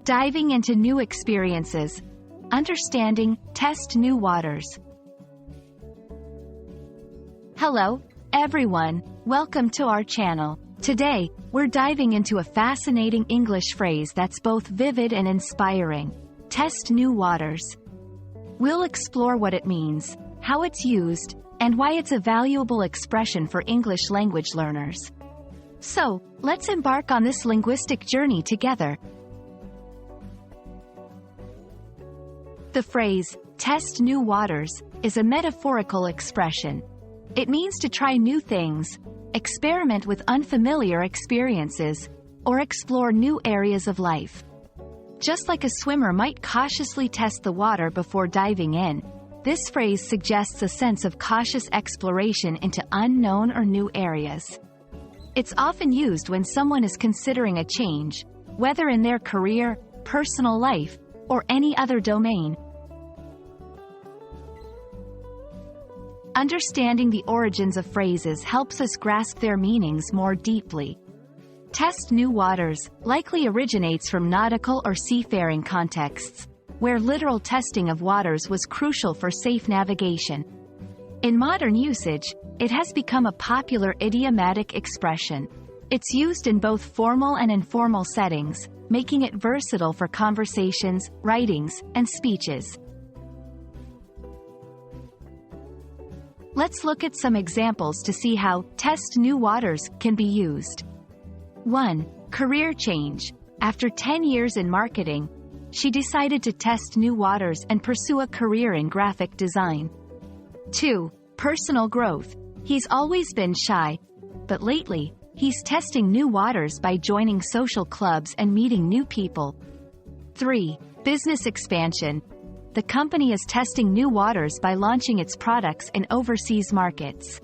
Diving into new experiences. Understanding, test new waters. Hello, everyone. Welcome to our channel. Today, we're diving into a fascinating English phrase that's both vivid and inspiring. Test new waters. We'll explore what it means, how it's used, and why it's a valuable expression for English language learners. So, let's embark on this linguistic journey together. The phrase, test new waters, is a metaphorical expression. It means to try new things, experiment with unfamiliar experiences, or explore new areas of life. Just like a swimmer might cautiously test the water before diving in, this phrase suggests a sense of cautious exploration into unknown or new areas. It's often used when someone is considering a change, whether in their career, personal life, or any other domain. Understanding the origins of phrases helps us grasp their meanings more deeply. Test new waters likely originates from nautical or seafaring contexts, where literal testing of waters was crucial for safe navigation. In modern usage, it has become a popular idiomatic expression. It's used in both formal and informal settings, making it versatile for conversations, writings, and speeches. Let's look at some examples to see how test new waters can be used. 1. Career change. After 10 years in marketing, she decided to test new waters and pursue a career in graphic design. 2. Personal growth. He's always been shy, but lately, he's testing new waters by joining social clubs and meeting new people. 3. Business expansion. The company is testing new waters by launching its products in overseas markets.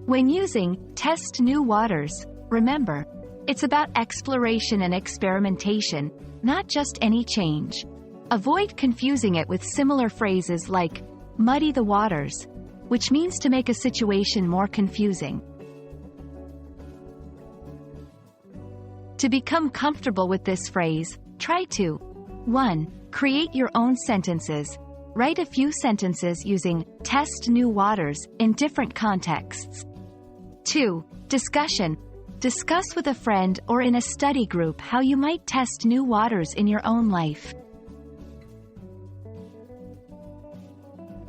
When using test new waters, remember, it's about exploration and experimentation, not just any change. Avoid confusing it with similar phrases like muddy the waters, which means to make a situation more confusing. To become comfortable with this phrase, try to 1. Create your own sentences. Write a few sentences using test new waters in different contexts. 2. Discussion. Discuss with a friend or in a study group how you might test new waters in your own life.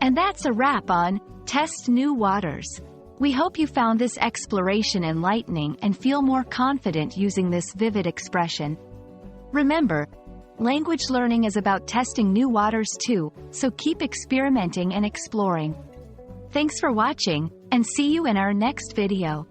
And that's a wrap on Test New Waters. We hope you found this exploration enlightening and feel more confident using this vivid expression. Remember, language learning is about testing new waters too, so keep experimenting and exploring. Thanks for watching, and see you in our next video.